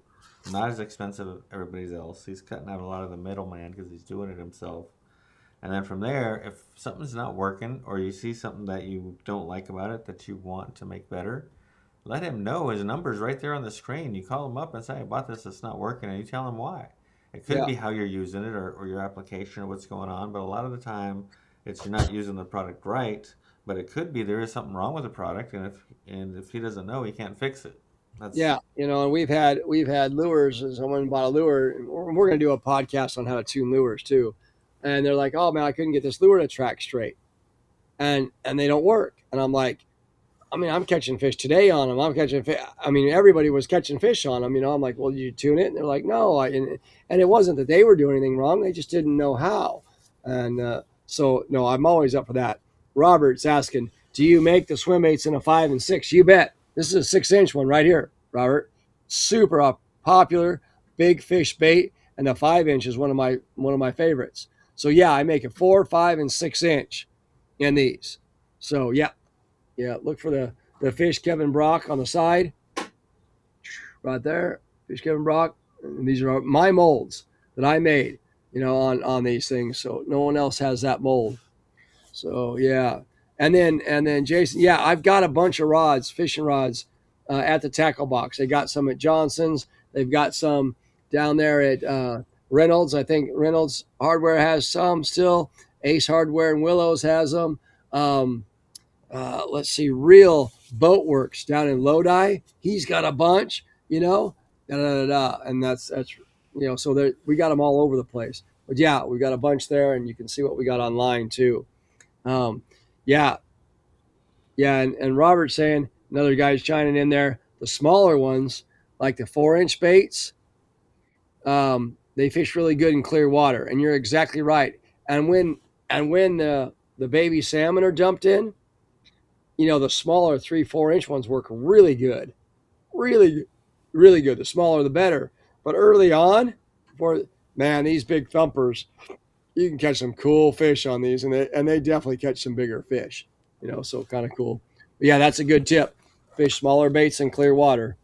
not as expensive as everybody's else. He's cutting out a lot of the middleman because he's doing it himself. And then from there, if something's not working or you see something that you don't like about it that you want to make better, let him know. His number's right there on the screen. You call him up and say, I bought this, it's not working, and you tell him why. It could Yeah. be how you're using it, or your application, or what's going on, but a lot of the time it's you're not using the product right, but it could be there is something wrong with the product, and if he doesn't know, he can't fix it. That's Yeah, and we've had lures. And someone bought a lure. And we're going to do a podcast on how to tune lures too. And they're like, "Oh man, I couldn't get this lure to track straight," and they don't work. And I'm like, I mean, I'm catching fish today on them. I'm catching fish. I mean, everybody was catching fish on them. I'm like, well, did you tune it? And they're like, no. And it wasn't that they were doing anything wrong. They just didn't know how. And so, no, I'm always up for that. Robert's asking, do you make the swim baits in a 5 and 6? You bet. This is a 6-inch one right here, Robert. Super popular, big fish bait, and the 5-inch is one of my favorites. So yeah, I make a 4, 5, and 6-inch in these. So yeah. Yeah, look for the fish Kevin Brock on the side. Right there. Fish Kevin Brock. And these are my molds that I made, on these things. So no one else has that mold. So yeah. And then Jason, yeah, I've got a bunch of rods, fishing rods, at the tackle box. They got some at Johnson's. They've got some down there at Reynolds. I think Reynolds Hardware has some still. Ace Hardware and Willows has them. Let's see, Real Boatworks down in Lodi. He's got a bunch, and that's so we got them all over the place. But yeah, we got a bunch there, and you can see what we got online too. Yeah, and Robert's saying, another guy's chiming in there, the smaller ones, like the 4-inch baits, they fish really good in clear water, and you're exactly right. And when the baby salmon are dumped in, the smaller 3, 4-inch ones work really good. Really, really good. The smaller, the better. But early on, these big thumpers, you can catch some cool fish on these, and they definitely catch some bigger fish. So kind of cool. But yeah, that's a good tip. Fish smaller baits in clear water.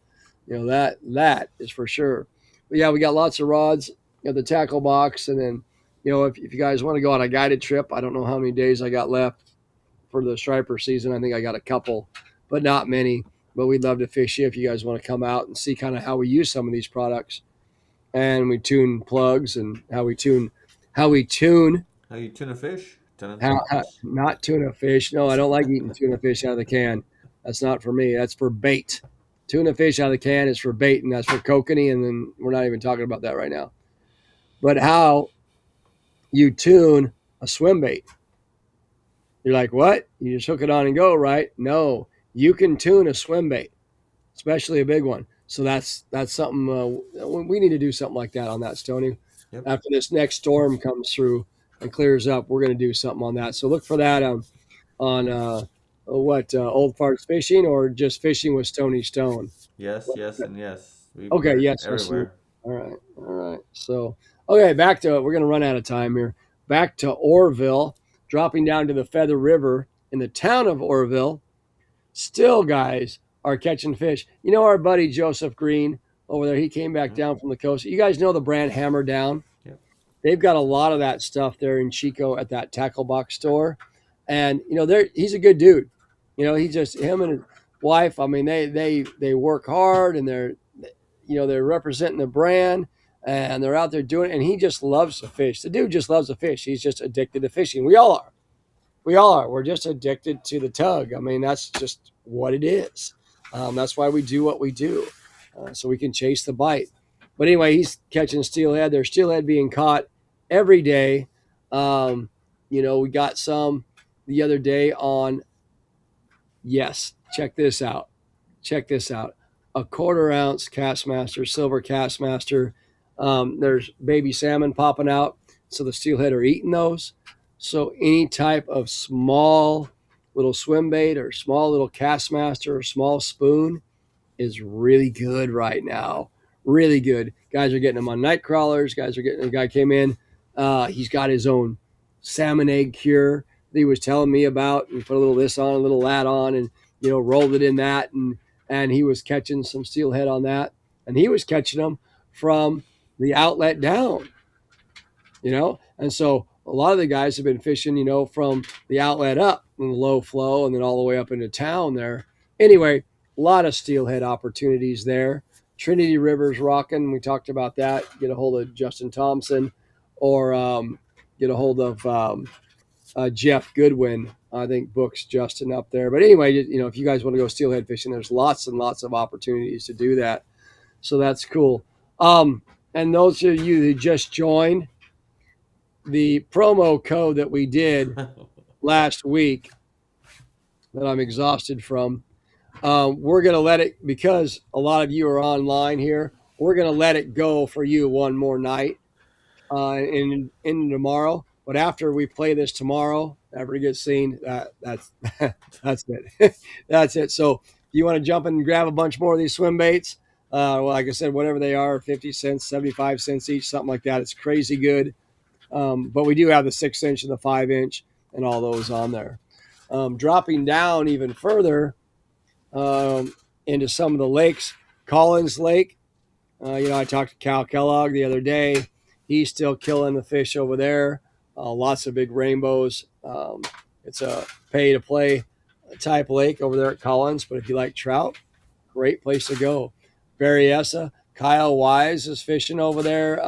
That is for sure. But yeah, we got lots of rods at the tackle box, and then if you guys want to go on a guided trip, I don't know how many days I got left for the striper season. I think I got a couple, but not many. But we'd love to fish you if you guys want to come out and see kind of how we use some of these products, and we tune plugs and how we tune. how you tune a fish. Not tuna fish. No, I don't like eating tuna fish out of the can. That's not for me. That's for bait. Tuna fish out of the can is for bait, and that's for kokanee, and then we're not even talking about that right now. But how you tune a swim bait. You're like, what? You just hook it on and go, right? No, you can tune a swim bait, especially a big one. So that's something we need to do something like that on that, Stoney. Yep. After this next storm comes through and clears up, we're going to do something on that. So look for that on Old Farts Fishing, or just Fishing with Stony Stone. Yes, and yes. Okay, yes, everywhere. All right. So, okay, back to it. We're going to run out of time here. Back to Orville, dropping down to the Feather River in the town of Orville. Still, guys are catching fish. Our buddy Joseph Green over there, he came back down from the coast. You guys know the brand Hammer Down? Yep. They've got a lot of that stuff there in Chico at that tackle box store. And, he's a good dude. Him and his wife, I mean, they work hard, and they're representing the brand, and they're out there doing it, and he just loves to fish. The dude just loves to fish. He's just addicted to fishing. We all are. We all are. We're just addicted to the tug. I mean, that's just what it is. That's why we do what we do, so we can chase the bite. But anyway, he's catching steelhead. There's steelhead being caught every day. We got some the other day on. Yes, check this out. Check this out. A 1/4 ounce Castmaster, silver Castmaster. There's baby salmon popping out, so the steelhead are eating those. So any type of small little swim bait or small little Castmaster or small spoon is really good right now. Really good. Guys are getting them on night crawlers. Guys are getting. A guy came in. He's got his own salmon egg cure that he was telling me about. We put a little this on, a little that on, and rolled it in that, and he was catching some steelhead on that, and he was catching them from the outlet down. And so a lot of the guys have been fishing, from the outlet up in the low flow and then all the way up into town there. Anyway, a lot of steelhead opportunities there. Trinity River's rocking. We talked about that. Get a hold of Justin Thompson, or get a hold of Jeff Goodwin. I think books Justin up there. But anyway, if you guys want to go steelhead fishing, there's lots and lots of opportunities to do that. So that's cool. And those of you who just joined, the promo code that we did last week that I'm exhausted from, we're going to let it, because a lot of you are online here, we're going to let it go for you one more night in tomorrow. But after we play this tomorrow, after it gets seen, that's it. That's it. So if you want to jump in and grab a bunch more of these swim baits, well, like I said, whatever they are, 50 cents, 75 cents each, something like that. It's crazy good. But we do have the 6-inch and the 5-inch and all those on there. Dropping down even further into some of the lakes, Collins Lake. I talked to Cal Kellogg the other day. He's still killing the fish over there. Lots of big rainbows. It's a pay-to-play type lake over there at Collins, but if you like trout, great place to go. Berryessa, Kyle Wise is fishing over there.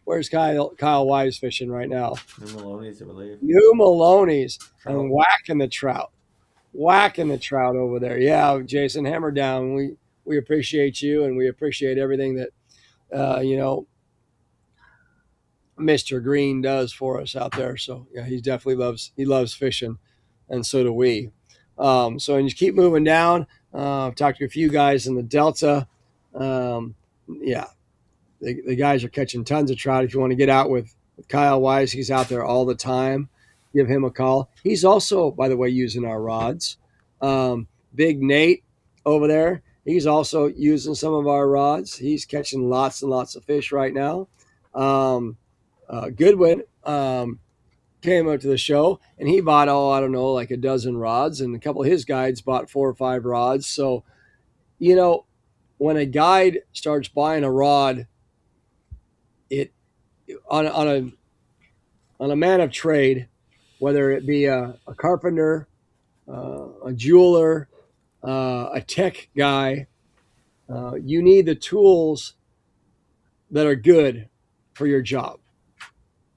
Where's Kyle Wise fishing right now? New Maloney's, I believe. New Maloney's, and whacking the trout. Whacking the trout over there. Yeah, Jason, hammer down. We appreciate you, and we appreciate everything that, Mr. Green does for us out there. So yeah, he definitely loves fishing, and so do we. And you keep moving down. I've talked to a few guys in the Delta. The guys are catching tons of trout. If you want to get out with Kyle Wise, he's out there all the time. Give him a call. He's also, by the way, using our rods. Big Nate over there, he's also using some of our rods. He's catching lots and lots of fish right now. Goodwin came up to the show, and he bought, like a dozen rods, and a couple of his guides bought 4 or 5 rods. So, when a guide starts buying a rod, it on a man of trade, whether it be a carpenter, a jeweler, a tech guy, you need the tools that are good for your job.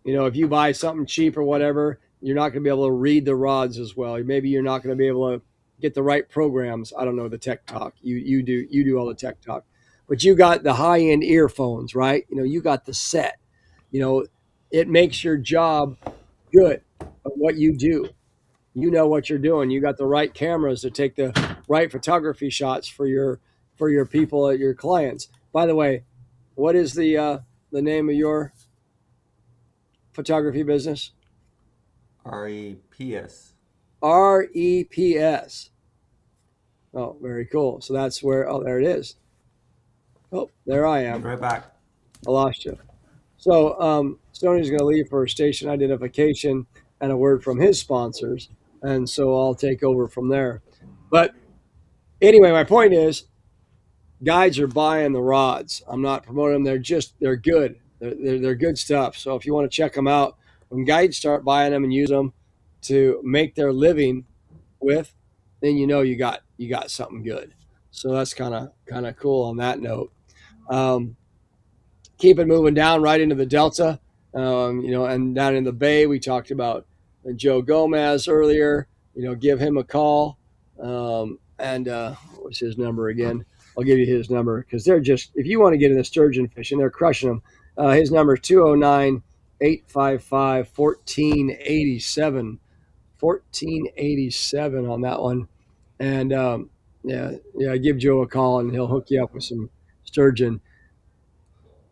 If you buy something cheap or whatever, you're not going to be able to read the rods as well. Maybe you're not going to be able to get the right programs. I don't know the tech talk. You do all the tech talk, but you got the high end earphones, right? You got the set. It makes your job good at what you do. You know what you're doing. You got the right cameras to take the right photography shots for your people, your clients. By the way, what is the name of your photography business? REPS. REPS. Oh, very cool. So that's where, there it is. Oh, there I am. Right back. I lost you. So Stoney's going to leave for station identification and a word from his sponsors. And so I'll take over from there. But anyway, my point is, guides are buying the rods. I'm not promoting them. They're good. They're good stuff. So if you want to check them out, when guides start buying them and use them to make their living with, then you got something good. So that's kind of cool on that note. Keep it moving down right into the Delta, and down in the Bay, we talked about Joe Gomez earlier. Give him a call. And what was his number again? I'll give you his number because they're just, if you want to get into sturgeon fishing, they're crushing them. His number is 209 855 1487. 1487 on that one. And give Joe a call and he'll hook you up with some sturgeon.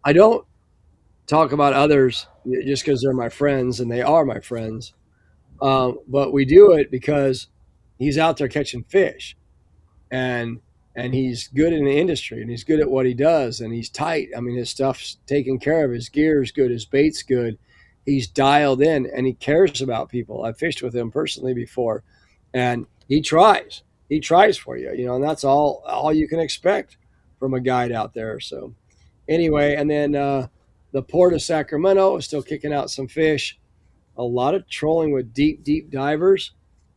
I don't talk about others just because they're my friends, and they are my friends. But we do it because he's out there catching fish, and he's good in the industry, and he's good at what he does, and he's tight. I mean, his stuff's taken care of. His gear's good. His bait's good. He's dialed in, and he cares about people. I've fished with him personally before, and he tries. He tries for you, and that's all you can expect from a guide out there. So anyway, and then the Port of Sacramento is still kicking out some fish. A lot of trolling with deep divers.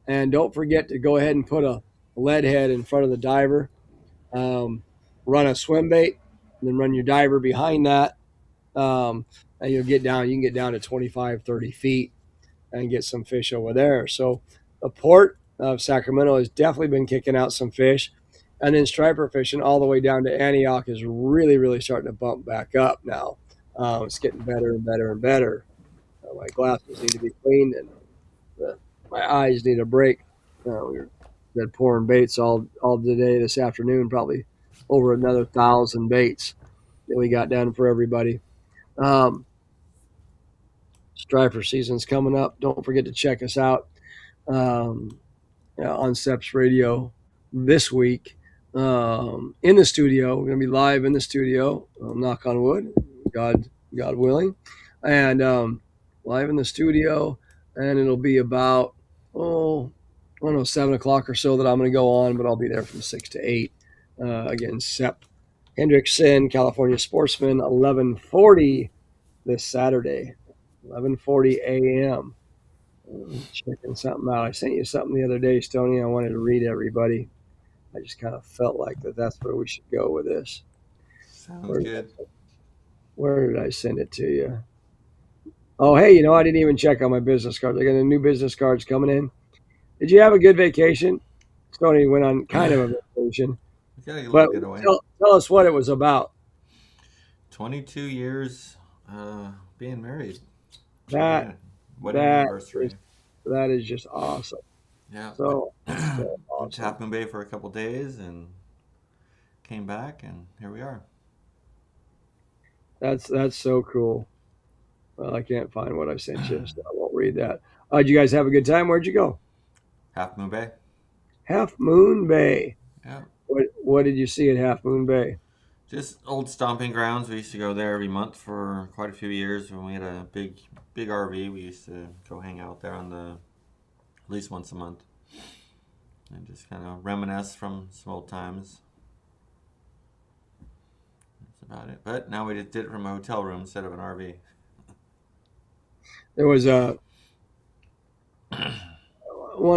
And don't forget to go ahead and put a lead head in front of the diver. Run a swim bait, and then run your diver behind that. And you can get down to 25, 30 feet and get some fish over there. So the Port of Sacramento has definitely been kicking out some fish. And then striper fishing all the way down to Antioch is really, really starting to bump back up now. It's getting better and better and better. My glasses need to be cleaned, and my eyes need a break. We've been pouring baits all today, this afternoon, probably over another 1,000 baits that we got done for everybody. Striper season's coming up. Don't forget to check us out on Seps Radio this week. In the studio, we're going to be live in the studio. Knock on wood, God willing, and live in the studio, and it'll be about 7 o'clock or so that I'm going to go on, but I'll be there from 6 to 8. Again, Sepp Hendrickson, California Sportsman, 11:40 this Saturday, 11:40 a.m. Checking something out. I sent you something the other day, Stoney. I wanted to read everybody. I just kind of felt like that's where we should go with this. Sounds good. Where did I send it to you? Oh, hey, I didn't even check on my business cards. I got the new business cards coming in. Did you have a good vacation? Stoney went on kind of a vacation. But tell us what it was about. 22 years being married. That anniversary. That is just awesome. Yeah. So went to Half Moon Bay for a couple days and came back, and here we are. That's so cool. Well, I can't find what I sent you, so I won't read that. Did you guys have a good time? Where'd you go? Half Moon Bay. Half Moon Bay. Yeah. What did you see at Half Moon Bay? Just old stomping grounds. We used to go there every month for quite a few years. When we had a big RV, we used to go hang out there at least once a month and just kind of reminisce from some old times. That's about it. But now we just did it from a hotel room instead of an RV. There was one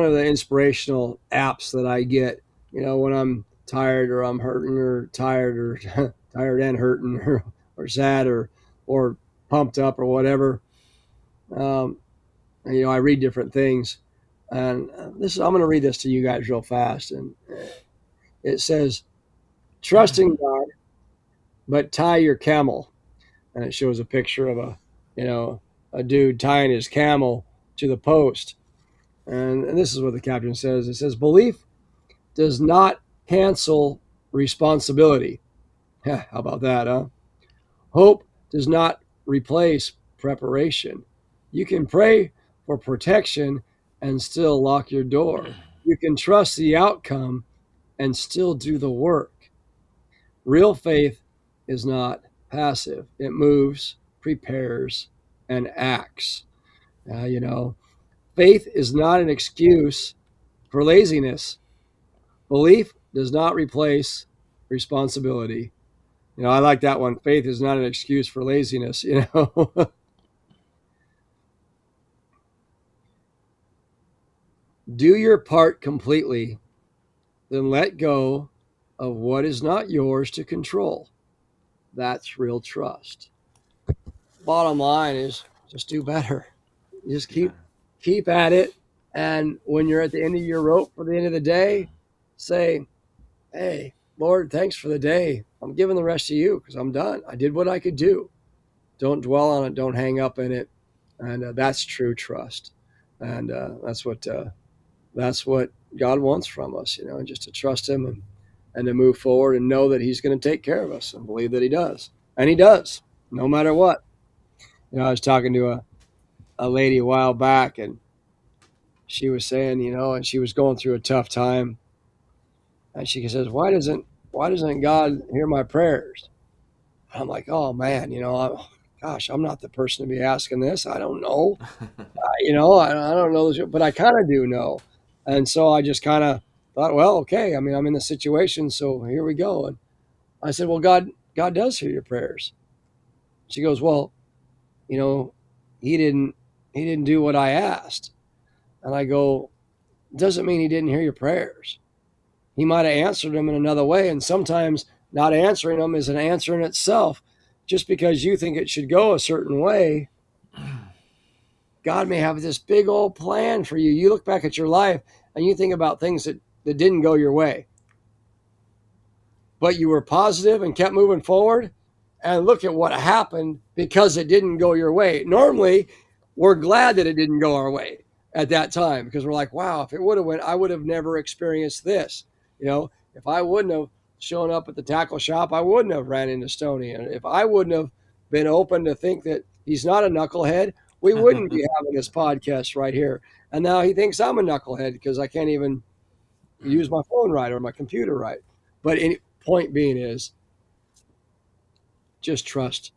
of the inspirational apps that I get, when I'm tired or I'm hurting or tired or tired and hurting or sad or pumped up or whatever. I read different things, and I'm going to read this to you guys real fast. And it says, "Trust in God, but tie your camel." And it shows a picture of a dude tying his camel to the post. And this is what the caption says. It says, "Belief does not cancel responsibility." How about that, huh? "Hope does not replace preparation. You can pray for protection and still lock your door. You can trust the outcome and still do the work. Real faith is not passive. It moves, prepares, and acts." Faith is not an excuse for laziness. Belief does not replace responsibility. I like that one. Faith is not an excuse for laziness, Do your part completely, then let go of what is not yours to control. That's real trust. Bottom line is just do better. Just keep keep at it. And when you're at the end of your rope for the end of the day, say, hey, Lord, thanks for the day. I'm giving the rest to you because I'm done. I did what I could do. Don't dwell on it. Don't hang up in it. And that's true trust. And that's what God wants from us, just to trust him and to move forward and know that he's going to take care of us and believe that he does. And he does, no matter what. I was talking to a lady a while back, and she was saying, and she was going through a tough time. And she says, why doesn't God hear my prayers? I'm like, oh man, gosh, I'm not the person to be asking this. I don't know. I don't know, but I kind of do know. And so I just kind of thought, well, okay. I mean, I'm in the situation, so here we go. And I said, well, God does hear your prayers. She goes, well, he didn't do what I asked. And I go, doesn't mean he didn't hear your prayers. He might have answered them in another way. And sometimes not answering them is an answer in itself. Just because you think it should go a certain way, God may have this big old plan for you. You look back at your life and you think about things that didn't go your way. But you were positive and kept moving forward. And look at what happened because it didn't go your way. Normally, we're glad that it didn't go our way at that time because we're like, wow, if it would have went, I would have never experienced this. If I wouldn't have shown up at the tackle shop, I wouldn't have ran into Stoney. And if I wouldn't have been open to think that he's not a knucklehead, we wouldn't be having this podcast right here. And now he thinks I'm a knucklehead because I can't even use my phone right or my computer right. But point being is just trust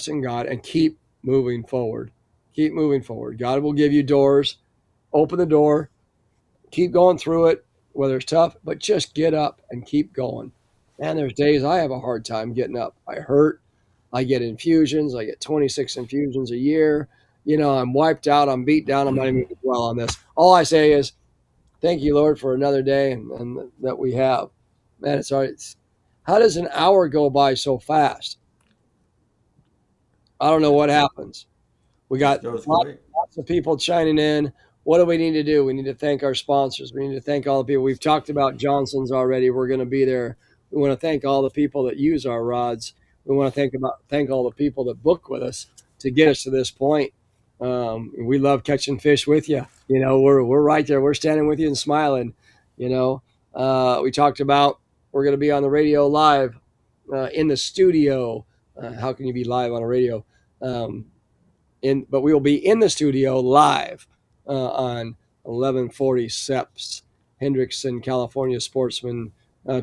in God and keep moving forward. Keep moving forward. God will give you doors. Open the door. Keep going through it, whether it's tough, but just get up and keep going. And there's days I have a hard time getting up. I hurt. I get infusions. I get 26 infusions a year. I'm wiped out. I'm beat down. I'm not even going to dwell on this. All I say is, thank you, Lord, for another day and that we have. Man, it's all right. How does an hour go by so fast? I don't know what happens. We got lots of people chiming in. What do we need to do? We need to thank our sponsors. We need to thank all the people. We've talked about Johnson's already. We're going to be there. We want to thank all the people that use our rods. We want to thank all the people that book with us to get us to this point. We love catching fish with you. We're right there. We're standing with you and smiling. We talked about we're going to be on the radio live in the studio. How can you be live on a radio? But we will be in the studio live on 1140 SEPS, Hendrickson, California Sportsman,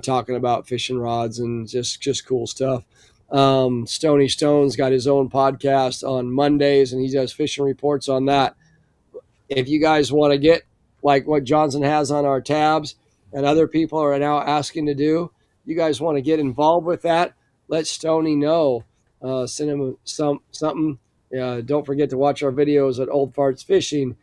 talking about fishing rods and just cool stuff. Stoney Stone's got his own podcast on Mondays, and he does fishing reports on that. If you guys want to get like what Johnson has on our tabs and other people are now asking to do, you guys want to get involved with that, let Stoney know. Send him something. Don't forget to watch our videos at Old Farts Fishing,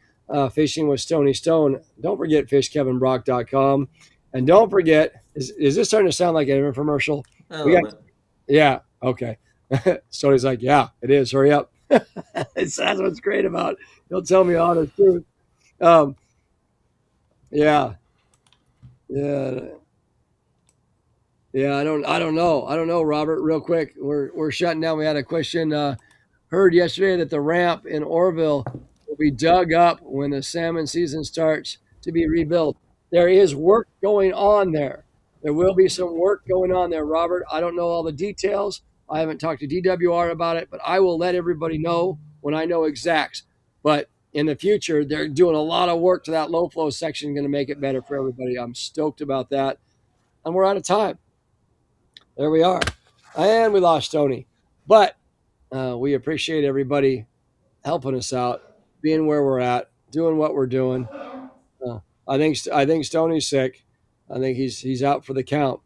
Fishing with Stoney Stone. Don't forget fishkevinbrock.com. And don't forget, is this starting to sound like an infomercial? Yeah, okay. Stoney's like, yeah, it is. Hurry up. That's what's great about it. He'll tell me all the truth. Yeah. I don't know, Robert. Real quick, we're shutting down. We had a question. Heard yesterday that the ramp in Orville will be dug up when the salmon season starts to be rebuilt. There is work going on there. There will be some work going on there, Robert. I don't know all the details. I haven't talked to DWR about it, but I will let everybody know when I know exacts. But in the future, they're doing a lot of work to that low flow section, going to make it better for everybody. I'm stoked about that. And we're out of time. There we are. And we lost Stoney. But we appreciate everybody helping us out, being where we're at, doing what we're doing. I think Stoney's sick. I think he's out for the count.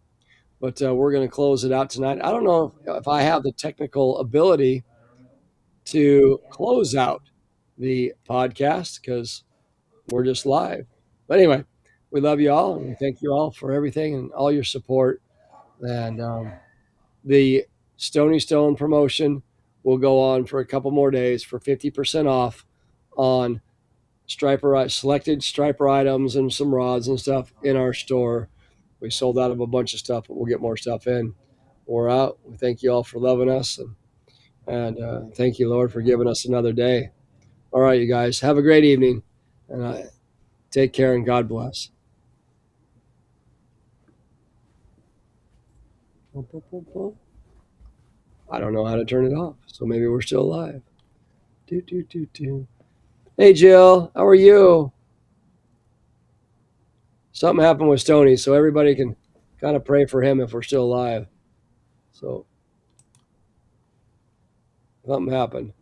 But we're going to close it out tonight. I don't know if I have the technical ability to close out the podcast because we're just live. But anyway, we love you all, and we thank you all for everything and all your support. And the Stoney Stone promotion will go on for a couple more days for 50% off on selected striper items and some rods and stuff in our store. We sold out of a bunch of stuff, but we'll get more stuff in. We're out. We thank you all for loving us, and thank you, Lord, for giving us another day. All right, you guys, have a great evening, and take care, and God bless. I don't know how to turn it off, so maybe we're still live. Hey, Jill, how are you? Something happened with Stoney, so everybody can kind of pray for him if we're still alive. So something happened.